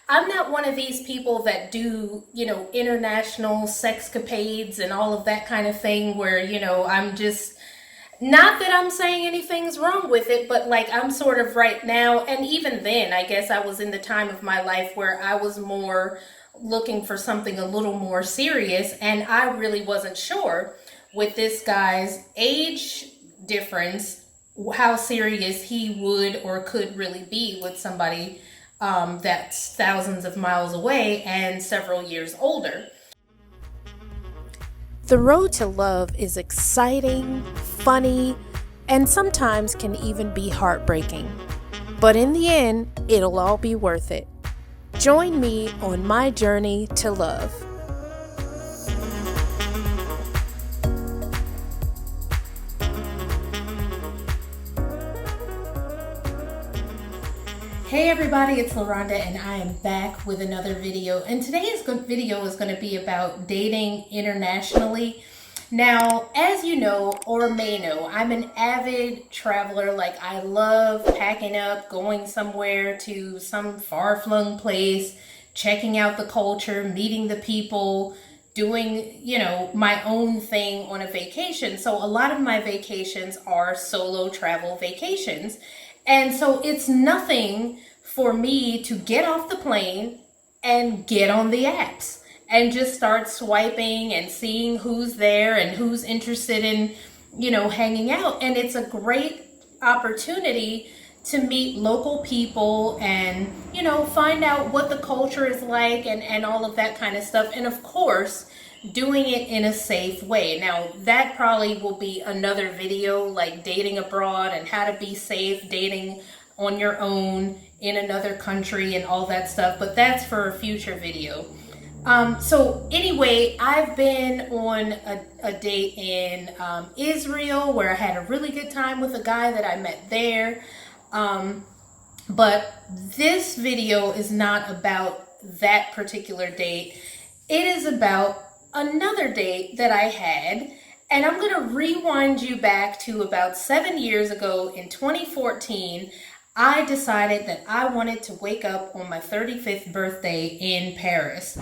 I'm not one of these people that do, international sexcapades and all of that kind of thing where, I'm just, not that I'm saying anything's wrong with it, but like I'm sort of right now, and even then, I guess I was in the time of my life where I was more looking for something a little more serious, and I really wasn't sure with this guy's age difference how serious he would or could really be with somebody that's thousands of miles away and several years older. The road to love is exciting, funny, and sometimes can even be heartbreaking. But in the end, it'll all be worth it. Join me on my journey to love. Hey everybody, it's LaRonda and I am back with another video. And today's video is going to be about dating internationally. Now, as you know or may know, I'm an avid traveler. Like, I love packing up, going somewhere to some far-flung place, checking out the culture, meeting the people, doing, my own thing on a vacation. So a lot of my vacations are solo travel vacations. And so it's nothing for me to get off the plane and get on the apps and just start swiping and seeing who's there and who's interested in, hanging out. And it's a great opportunity to meet local people and, find out what the culture is like and all of that kind of stuff. And of course, doing it in a safe way. Now, that probably will be another video, like dating abroad and how to be safe, dating on your own in another country and all that stuff, but that's for a future video. So anyway, I've been on a date in Israel where I had a really good time with a guy that I met there. But this video is not about that particular date. It is about another date that I had, and I'm going to rewind you back to about 7 years ago in 2014. I decided that I wanted to wake up on my 35th birthday in Paris.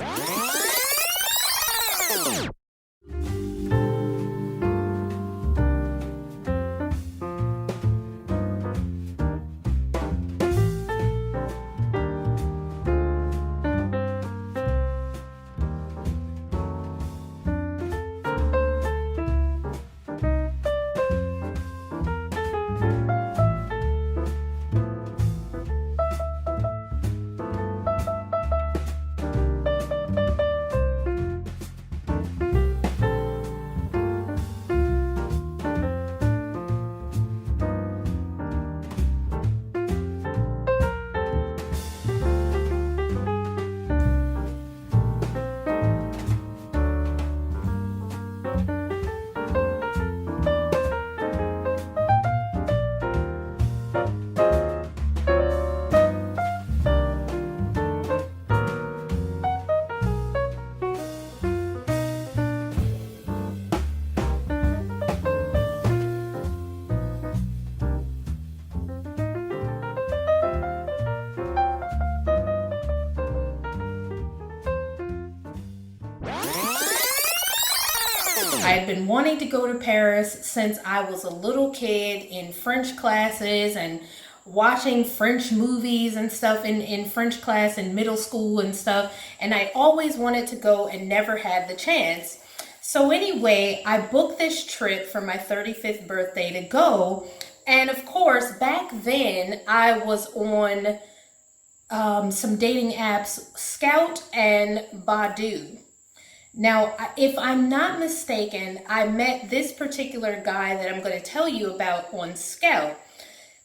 I had been wanting to go to Paris since I was a little kid in French classes and watching French movies and stuff in French class in middle school and stuff. And I always wanted to go and never had the chance. So anyway, I booked this trip for my 35th birthday to go. And of course, back then I was on some dating apps, Scout and Badoo. Now, if I'm not mistaken, I met this particular guy that I'm going to tell you about on Scout.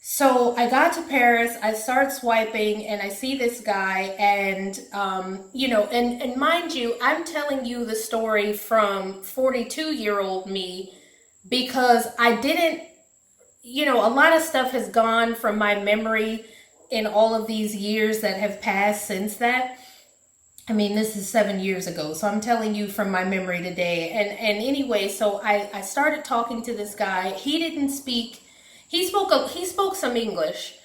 So I got to Paris, I start swiping, and I see this guy, and, and mind you, I'm telling you the story from 42-year-old me because I didn't, a lot of stuff has gone from my memory in all of these years that have passed since that. I mean, this is 7 years ago, so I'm telling you from my memory today. And anyway, so I started talking to this guy. He didn't speak, he spoke some English,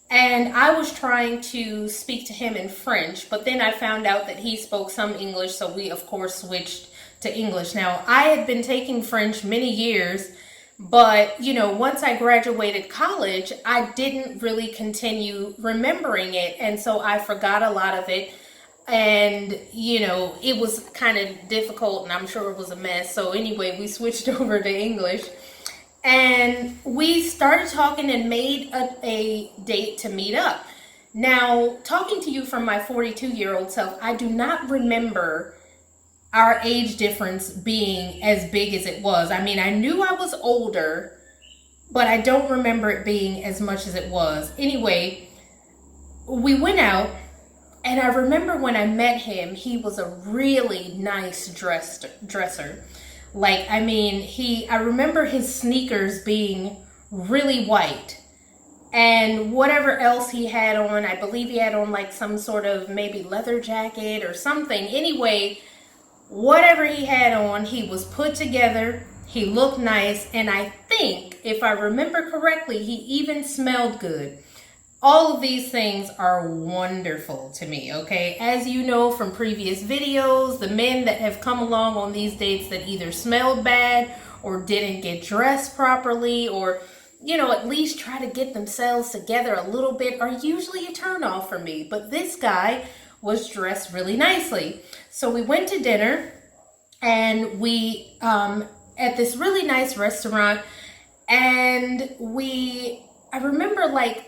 And I was trying to speak to him in French, but then I found out that he spoke some English, so we of course switched to English. Now, I had been taking French many years, but once I graduated college, I didn't really continue remembering it, and so I forgot a lot of it. And it was kind of difficult, and I'm sure it was a mess. So anyway, we switched over to English. And we started talking and made a date to meet up. Now, talking to you from my 42-year-old self, I do not remember our age difference being as big as it was. I mean, I knew I was older, but I don't remember it being as much as it was. Anyway, we went out, and I remember when I met him, he was a really nice dresser. Like, I mean, I remember his sneakers being really white, and whatever else he had on, I believe he had on like some sort of maybe leather jacket or something. Anyway, whatever he had on, he was put together, he looked nice, and I think, if I remember correctly, he even smelled good. All of these things are wonderful to me, okay? As you know from previous videos, the men that have come along on these dates that either smelled bad or didn't get dressed properly or, at least try to get themselves together a little bit are usually a turnoff for me. But this guy was dressed really nicely. So we went to dinner, and we, at this really nice restaurant, and I remember like,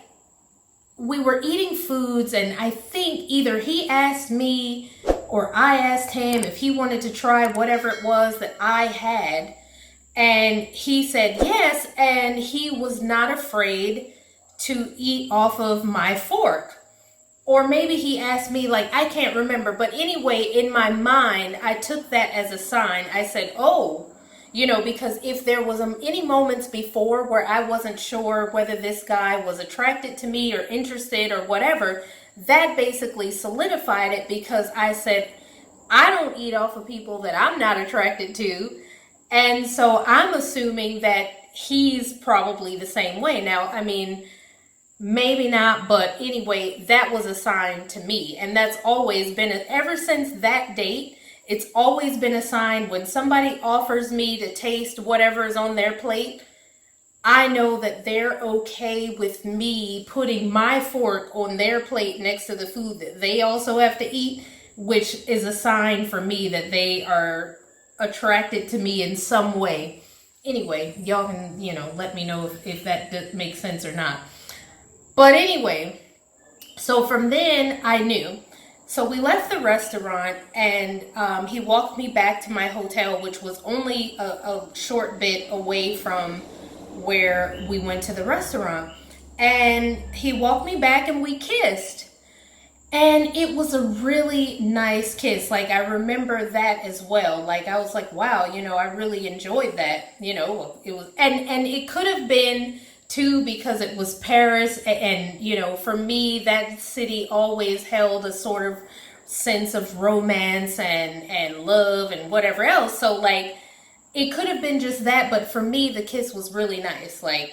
we were eating foods, and I think either he asked me or I asked him if he wanted to try whatever it was that I had. And he said yes, and he was not afraid to eat off of my fork. Or maybe he asked me, like, I can't remember. But anyway, in my mind, I took that as a sign. I said, oh, because if there was any moments before where I wasn't sure whether this guy was attracted to me or interested or whatever, that basically solidified it, because I said, I don't eat off of people that I'm not attracted to. And so I'm assuming that he's probably the same way. Now, I mean, maybe not, but anyway, that was a sign to me. And that's always been, ever since that date, it's always been a sign when somebody offers me to taste whatever is on their plate. I know that they're okay with me putting my fork on their plate next to the food that they also have to eat, which is a sign for me that they are attracted to me in some way. Anyway, y'all can, let me know if that makes sense or not. But anyway, so from then I knew. So we left the restaurant, and he walked me back to my hotel, which was only a short bit away from where we went to the restaurant. And he walked me back, and we kissed. And it was a really nice kiss. Like, I remember that as well. Like, I was like, wow, I really enjoyed that. It was, and it could have been too, because it was Paris, and for me, that city always held a sort of sense of romance and love and whatever else. So like, it could have been just that, but for me, the kiss was really nice, like,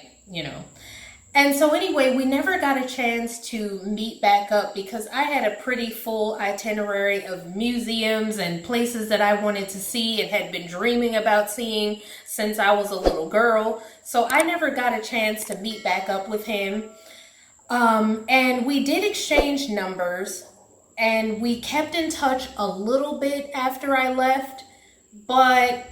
And so anyway, we never got a chance to meet back up, because I had a pretty full itinerary of museums and places that I wanted to see and had been dreaming about seeing since I was a little girl. So I never got a chance to meet back up with him. And we did exchange numbers, and we kept in touch a little bit after I left. But,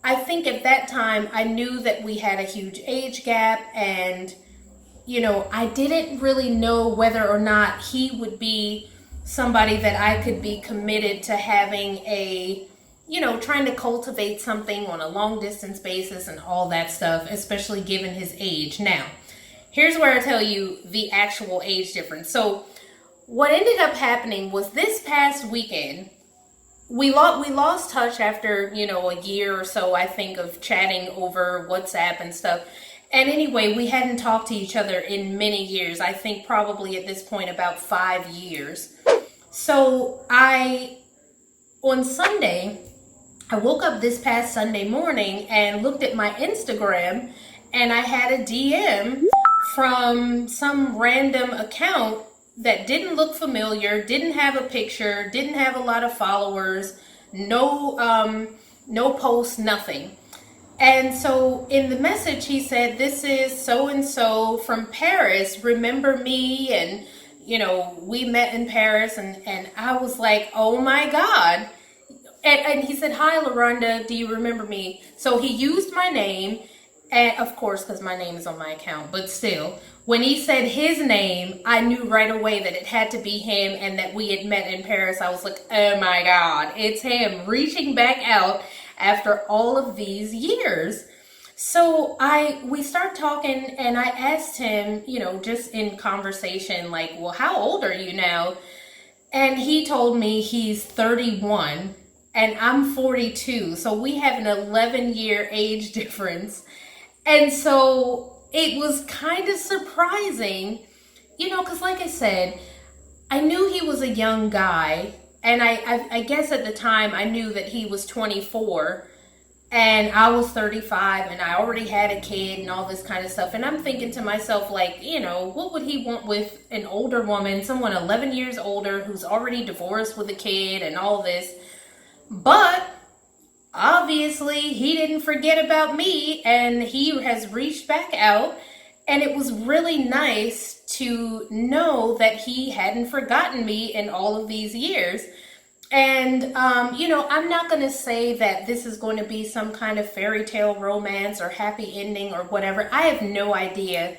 I think at that time I knew that we had a huge age gap, and, I didn't really know whether or not he would be somebody that I could be committed to having trying to cultivate something on a long distance basis and all that stuff, especially given his age. Now, here's where I tell you the actual age difference. So what ended up happening was this past weekend, we lost touch after, a year or so, I think, of chatting over WhatsApp and stuff. And anyway, we hadn't talked to each other in many years. I think probably at this point about 5 years. So on Sunday, I woke up this past Sunday morning and looked at my Instagram, and I had a DM from some random account that didn't look familiar, didn't have a picture, didn't have a lot of followers, no posts, nothing. And so in the message, he said, "This is so and so from Paris. Remember me?" And, we met in Paris. And I was like, oh my God. And he said, "Hi, LaRonda, do you remember me?" So he used my name, and of course, because my name is on my account, but still, when he said his name, I knew right away that it had to be him and that we had met in Paris. I was like, oh my God, it's him reaching back out after all of these years. So we start talking, and I asked him, just in conversation, like, well, how old are you now? And he told me he's 31 and I'm 42. So we have an 11-year age difference. And so it was kind of surprising, because like I said, I knew he was a young guy. And I guess at the time I knew that he was 24 and I was 35 and I already had a kid and all this kind of stuff. And I'm thinking to myself, like, what would he want with an older woman, someone 11 years older who's already divorced with a kid and all this? But obviously he didn't forget about me, and he has reached back out, and it was really nice to know that he hadn't forgotten me in all of these years. And I'm not going to say that this is going to be some kind of fairy tale romance or happy ending or whatever. I have no idea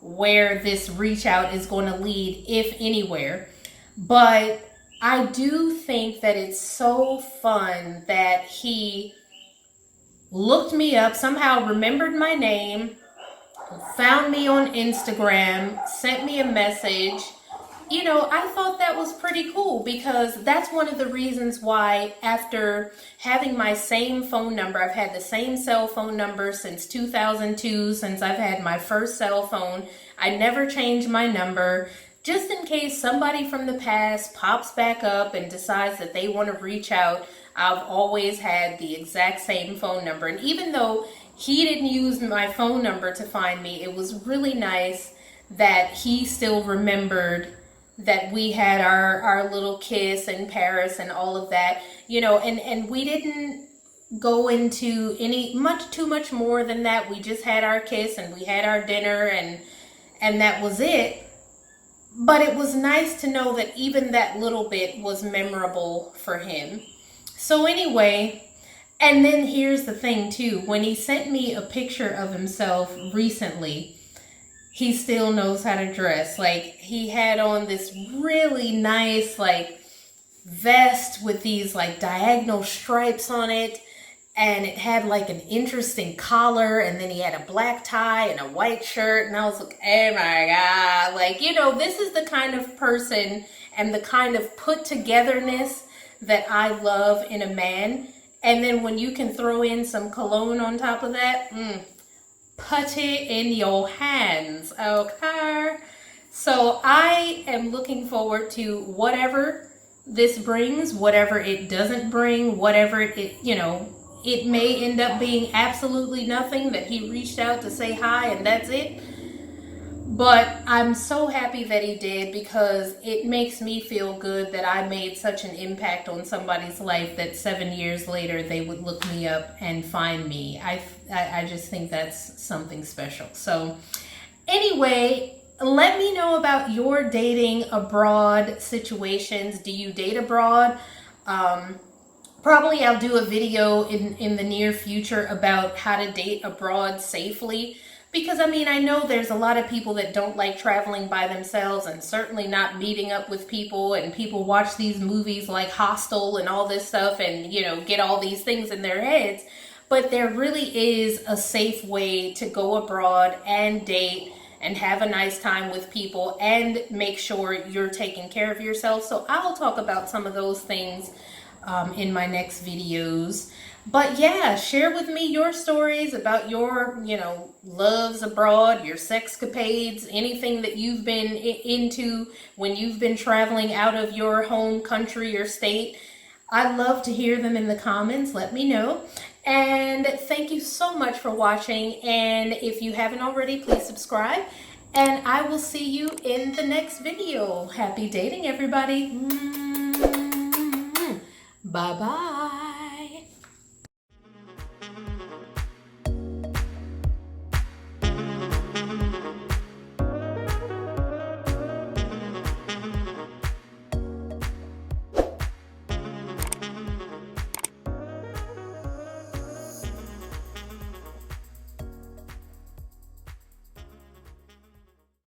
where this reach out is going to lead, if anywhere. But I do think that it's so fun that he looked me up, somehow remembered my name, found me on Instagram, sent me a message. I thought that was pretty cool, because that's one of the reasons why, after having my same phone number, I've had the same cell phone number since 2002, since I've had my first cell phone. I never changed my number, just in case somebody from the past pops back up and decides that they want to reach out. I've always had the exact same phone number. And even though he didn't use my phone number to find me, it was really nice that he still remembered that we had our little kiss in Paris and all of that, and we didn't go into too much more than that. We just had our kiss and we had our dinner, and that was it. But it was nice to know that even that little bit was memorable for him. So anyway, and then here's the thing too, when he sent me a picture of himself recently, he still knows how to dress. Like, he had on this really nice, like, vest with these, like, diagonal stripes on it. And it had, like, an interesting collar. And then he had a black tie and a white shirt. And I was like, oh my God. Like, this is the kind of person and the kind of put-togetherness that I love in a man. And then when you can throw in some cologne on top of that, put it in your hands, okay? So I am looking forward to whatever this brings, whatever it doesn't bring, whatever it may end up being absolutely nothing, that he reached out to say hi and that's it. But I'm so happy that he did, because it makes me feel good that I made such an impact on somebody's life that 7 years later they would look me up and find me. I just think that's something special. So anyway, let me know about your dating abroad situations. Do you date abroad? Probably I'll do a video in the near future about how to date abroad safely. Because, I know there's a lot of people that don't like traveling by themselves, and certainly not meeting up with people, and people watch these movies like Hostel and all this stuff and, get all these things in their heads. But there really is a safe way to go abroad and date and have a nice time with people and make sure you're taking care of yourself. So I'll talk about some of those things in my next videos. But yeah, share with me your stories about your, loves abroad, your sexcapades, anything that you've been into when you've been traveling out of your home country or state. I'd love to hear them in the comments. Let me know. And thank you so much for watching. And if you haven't already, please subscribe. And I will see you in the next video. Happy dating, everybody. Bye-bye.